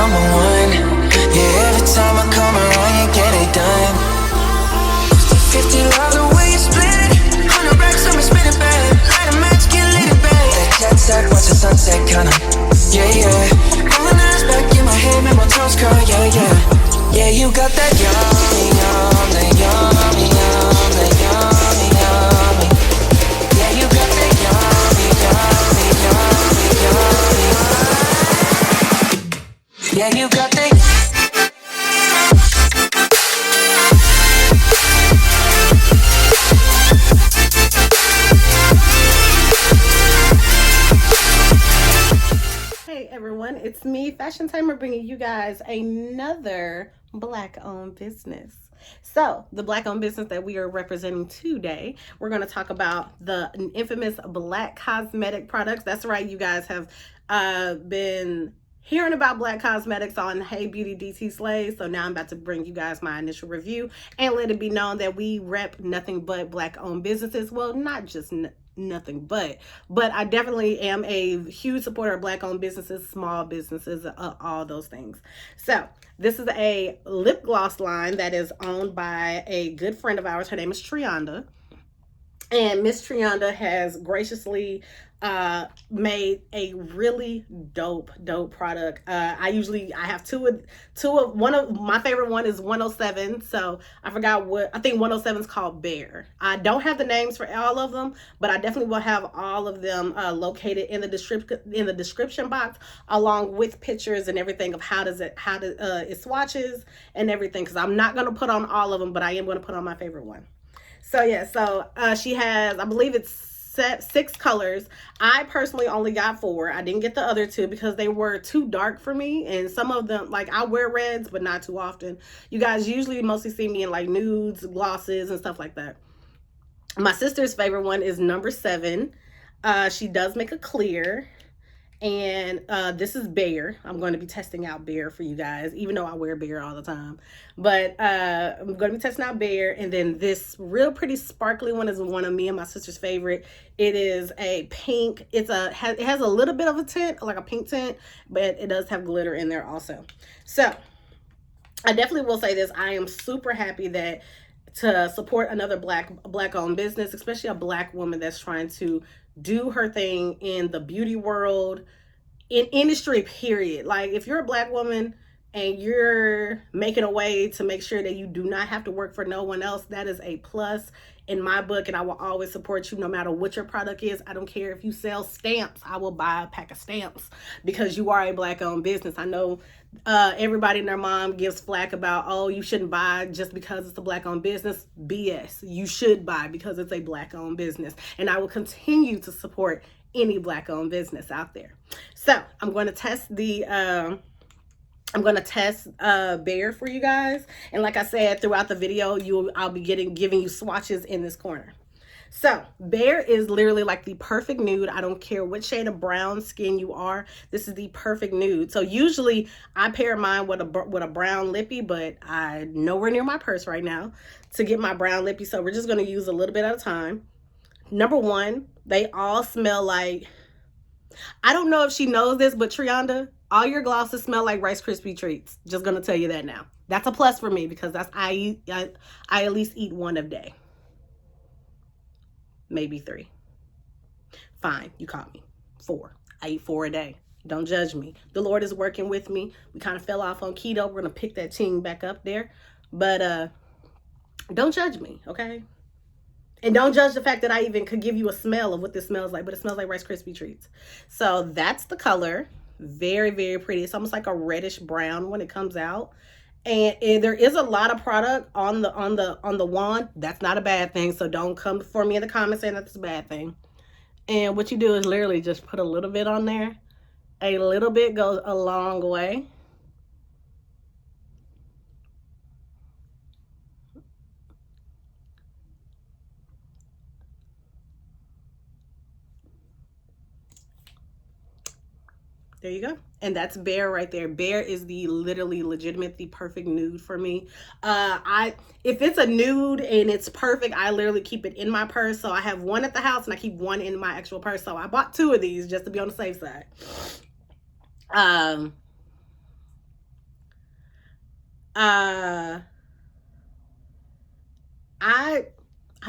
number one. Yeah, every time I come around, you get it done. 50 lives away, you split it. 100 racks, I'ma spin it back. Light a match, get lit it back. That jet set, watch the sunset, kinda. Yeah, yeah. Rolling eyes back in my head, make my toes curl, yeah, yeah. Yeah, you got that yummy, yum, that yummy, yum, that yummy, yummy. Yeah, you got that yummy, yummy, yummy, yummy. Yeah, you got that. Hey everyone, it's me, Fashion Timer, bringing you guys another Black-owned business. So, the Black-owned business that we are representing today, we're going to talk about the infamous Black cosmetic products. That's right, you guys have been hearing about Black cosmetics on Hey Beauty DT Slays. So now I'm about to bring you guys my initial review and let it be known that we rep nothing but Black-owned businesses. Well, not just nothing but I definitely am a huge supporter of Black-owned businesses, small businesses, all those things. So this is a lip gloss line that is owned by a good friend of ours. Her name is Trianda, and Miss Trianda has graciously made a really dope product. I have one of my favorite one is 107. So I forgot I think 107 is called Bear. I don't have the names for all of them, but I definitely will have all of them located in the description box, along with pictures and everything of how it swatches and everything, because I'm not going to put on all of them, but I am going to put on my favorite one. So yeah, she has, I believe it's 6 colors. I personally only got 4. I didn't get the other 2 because they were too dark for me, and some of them, like, I wear reds but not too often. You guys usually mostly see me in like nudes, glosses, and stuff like that. My sister's favorite one is number 7. She does make a clear, and this is Bear. I'm going to be testing out Bear for you guys, even though I wear Bear all the time. But I'm going to be testing out Bear. And then this real pretty sparkly one is one of me and my sister's favorite. It is a pink. It has a little bit of a tint, like a pink tint, but it does have glitter in there also. So I definitely will say this. I am super happy to support another Black-owned business, especially a Black woman that's trying to do her thing in the beauty world, in industry, period. Like, if you're a Black woman and you're making a way to make sure that you do not have to work for no one else, that is a plus in my book, and I will always support you no matter what your product is. I don't care if you sell stamps. I will buy a pack of stamps because you are a Black-owned business. I know everybody and their mom gives flack about, oh, you shouldn't buy just because it's a Black-owned business. BS. You should buy because it's a Black-owned business, and I will continue to support any Black-owned business out there. So I'm going to test Bear for you guys, and like I said, throughout the video, I'll be giving you swatches in this corner. So Bear is literally like the perfect nude. I don't care what shade of brown skin you are. This is the perfect nude. So usually I pair mine with a brown lippy, but I'm nowhere near my purse right now to get my brown lippy. So we're just going to use a little bit at a time. Number 1, they all smell like, I don't know if she knows this, but Trianda, all your glosses smell like Rice Krispie treats. Just gonna tell you that now. That's a plus for me because I at least eat 1 a day, maybe 3. Fine, you caught me. 4. I eat 4 a day. Don't judge me. The Lord is working with me. We kind of fell off on keto. We're gonna pick that ting back up there, but don't judge me, okay? And don't judge the fact that I even could give you a smell of what this smells like, but it smells like Rice Krispie treats. So that's the color. Very, very pretty. It's almost like a reddish brown when it comes out. And there is a lot of product on the wand. That's not a bad thing. So don't come for me in the comments saying that's a bad thing. And what you do is literally just put a little bit on there. A little bit goes a long way. There you go. And that's Bear right there. Bear is the legitimately perfect nude for me. If it's a nude and it's perfect, I literally keep it in my purse. So I have 1 at the house and I keep 1 in my actual purse. So I bought 2 of these just to be on the safe side. I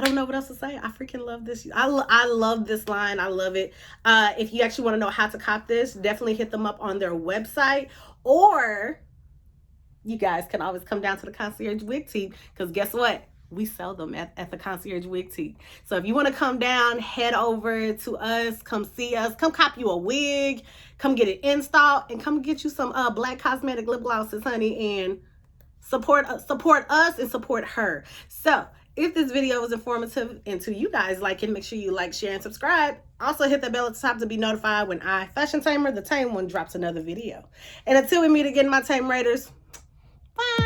don't know what else to say. I freaking love this. I love this line. I love it. If you actually want to know how to cop this, definitely hit them up on their website, or you guys can always come down to the Concierge Wig Tea, because guess what? We sell them at the Concierge Wig Tea. So if you want to come down, head over to us, come see us, come cop you a wig, come get it installed, and come get you some black cosmetic lip glosses, honey, and support us and support her. So if this video was informative and to you guys like it, make sure you like, share, and subscribe. Also hit the bell at the top to be notified when I, Fashion Tamer, the Tame One, drops another video. And until we meet again, my Tame Raiders, bye.